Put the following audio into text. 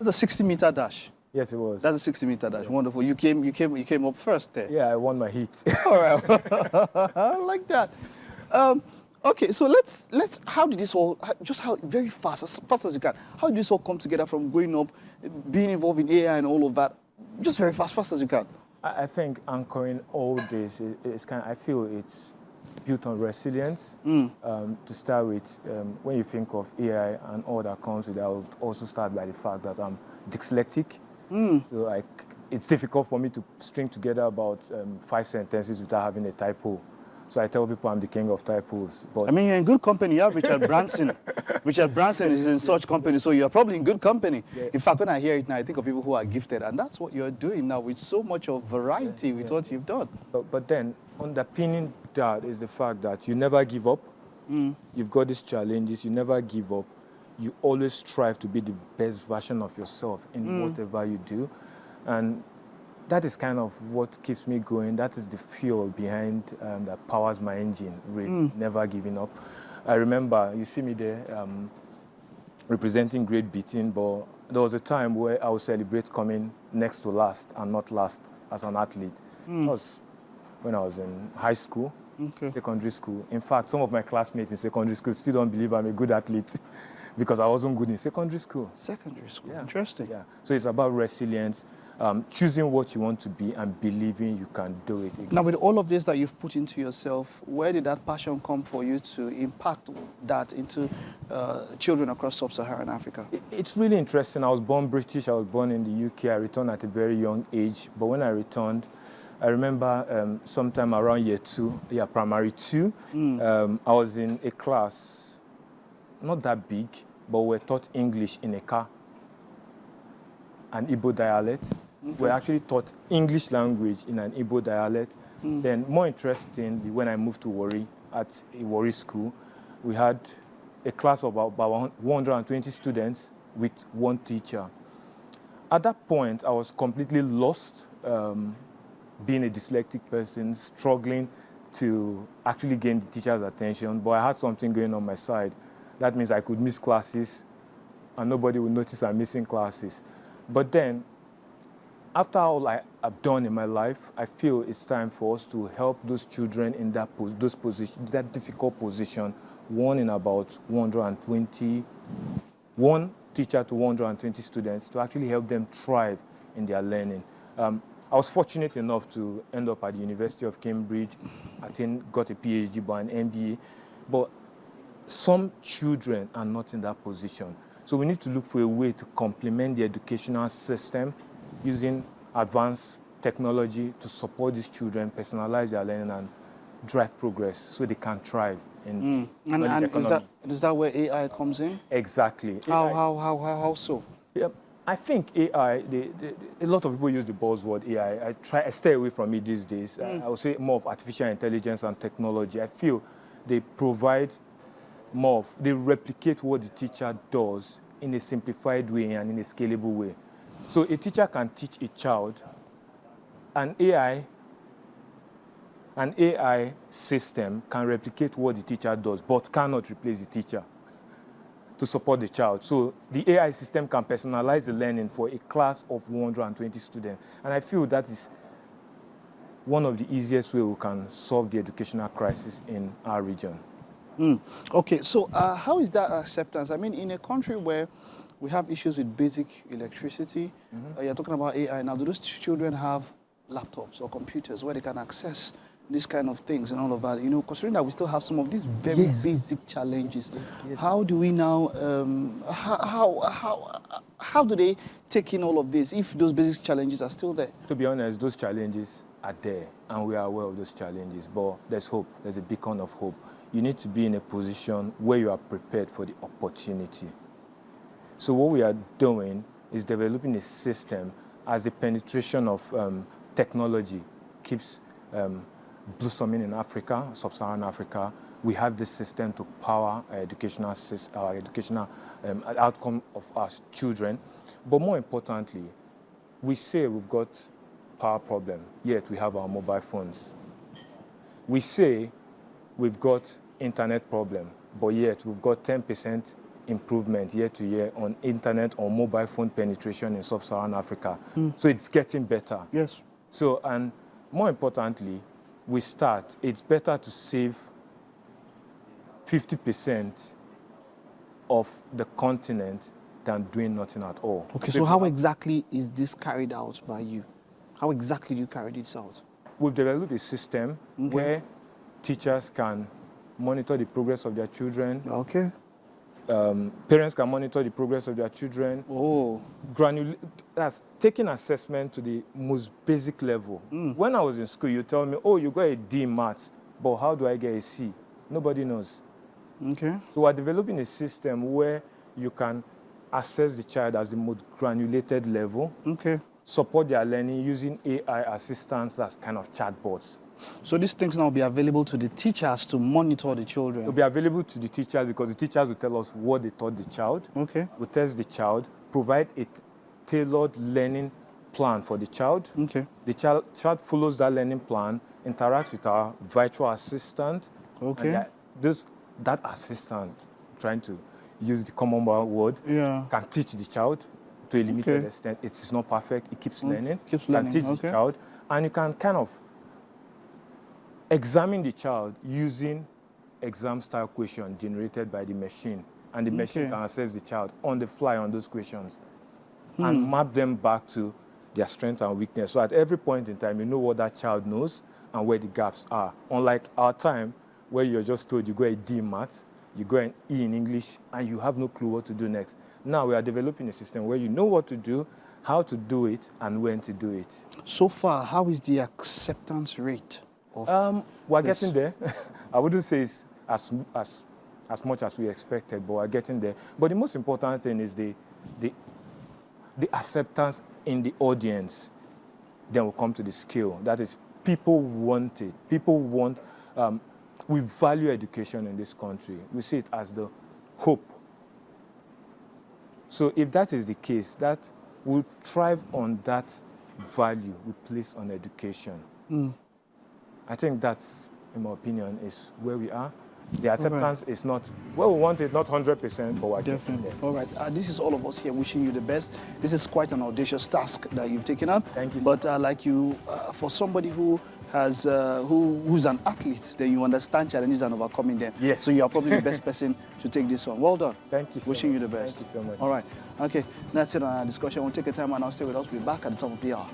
That's a 60-meter dash. Yes, it was. That's a 60-meter dash. Wonderful. You came up first there. Yeah, I won my heat. All right. I like that. Okay, so let's. How did this all? Just how very fast, as fast as you can. How did this all come together from growing up, being involved in AI and all of that? Just very fast as you can. I think anchoring all this is kind of, I feel it's built on resilience. To start with, when you think of AI and all that comes with it, I would also start by the fact that I'm dyslexic. So it's difficult for me to string together about 5 sentences without having a typo. So I tell people I'm the king of typos. But I mean, you're in good company. You have Richard Branson. Richard Branson is in such company, so you're probably in good company. Yeah. In fact, when I hear it now, I think of people who are gifted, and that's what you're doing now with so much of variety with what you've done. But then, underpinning that is the fact that you never give up. You've got these challenges. You never give up. You always strive to be the best version of yourself in whatever you do. And that is kind of what keeps me going. That is the fuel behind that powers my engine, really, never giving up. I remember, you see me there representing Great Britain, but there was a time where I would celebrate coming next to last and not last as an athlete. That was when I was in high school, secondary school. In fact, some of my classmates in secondary school still don't believe I'm a good athlete because I wasn't good in secondary school. Secondary school, interesting. Yeah, so it's about resilience. Choosing what you want to be and believing you can do it. Now, with all of this that you've put into yourself, where did that passion come for you to impact that into children across Sub-Saharan Africa? It's really interesting. I was born British. I was born in the UK. I returned at a very young age. But when I returned, I remember sometime around year 2, primary 2, I was in a class, not that big, but we were taught English in a car, an Igbo dialect. We're actually taught English language in an Igbo dialect. Then, more interestingly, when I moved to Warri, at a Warri school, we had a class of about 120 students with one teacher. At that point, I was completely lost, being a dyslexic person, struggling to actually gain the teacher's attention, but I had something going on my side. That means I could miss classes, and nobody would notice I'm missing classes. But then, after all I've done in my life, I feel it's time for us to help those children in that difficult position, one in about 120, one teacher to 120 students, to actually help them thrive in their learning. I was fortunate enough to end up at the University of Cambridge, got a PhD by an MBA, but some children are not in that position. So we need to look for a way to complement the educational system using advanced technology to support these children, personalize their learning, and drive progress so they can thrive in and is that where AI comes in? Exactly. How so? Yeah, I think AI, a lot of people use the buzzword AI. I stay away from it these days. I would say more of artificial intelligence and technology. I feel they provide they replicate what the teacher does in a simplified way and in a scalable way. So a teacher can teach a child, an AI system can replicate what the teacher does, but cannot replace the teacher to support the child. So the AI system can personalize the learning for a class of 120 students. And I feel that is one of the easiest ways we can solve the educational crisis in our region. Okay, so how is that acceptance? I mean, in a country where we have issues with basic electricity, you're talking about AI now, do those children have laptops or computers where they can access these kind of things and all of that? You know, considering that we still have some of these very basic challenges, how do we now, how do they take in all of this if those basic challenges are still there? To be honest, those challenges are there, and we are aware of those challenges, but there's hope. There's a beacon of hope. You need to be in a position where you are prepared for the opportunity. So what we are doing is developing a system as the penetration of technology keeps blossoming in Africa, Sub-Saharan Africa. We have this system to power our educational outcome of our children. But more importantly, we say we've got power problem, yet we have our mobile phones. We say we've got internet problem, but yet we've got 10% improvement year to year on internet or mobile phone penetration in Sub-Saharan Africa. So it's getting better. Yes. So, and more importantly, it's better to save 50% of the continent than doing nothing at all. Okay, so how exactly is this carried out by you? How exactly do you carry this out? We've developed a system where teachers can monitor the progress of their children. Okay. Parents can monitor the progress of their children. Oh. That's taking assessment to the most basic level. When I was in school, you tell me, oh, you got a D in maths, but how do I get a C? Nobody knows. Okay. So we're developing a system where you can assess the child at the most granulated level. Okay. Support their learning using AI assistants, that's kind of chatbots. So these things now will be available to the teachers to monitor the children? It'll be available to the teachers because the teachers will tell us what they taught the child. Okay. We'll test the child, provide a tailored learning plan for the child. Okay. The child follows that learning plan, interacts with our virtual assistant. Okay. And that assistant, trying to use the common word, can teach the child to a limited extent. It's not perfect. It keeps learning. Can teach the child. And you can kind of examine the child using exam-style questions generated by the machine. And the machine can assess the child on the fly on those questions and map them back to their strength and weakness. So at every point in time, you know what that child knows and where the gaps are. Unlike our time, where you're just told you got a D in maths, you got an E in English, and you have no clue what to do next. Now we are developing a system where you know what to do, how to do it, and when to do it. So far, how is the acceptance rate? We're getting there. I wouldn't say it's as much as we expected, but we're getting there. But the most important thing is the acceptance in the audience. Then we'll come to the skill. That is, people want it. People want. We value education in this country. We see it as the hope. So if that is the case, that will thrive on that value we place on education. I think that's, in my opinion, is where we are. The acceptance is not where we want it, not 100%, but we're getting there. All right. This is all of us here wishing you the best. This is quite an audacious task that you've taken on. Thank you. But like you, for somebody who has who's an athlete, then you understand challenges and overcoming them. Yes. So you are probably the best person to take this on. Well done. Thank you so Wishing much. you the best. Thank you so much. All right. Okay. That's it on our discussion. We'll take a time and I'll stay with us. We'll be back at the top of the hour.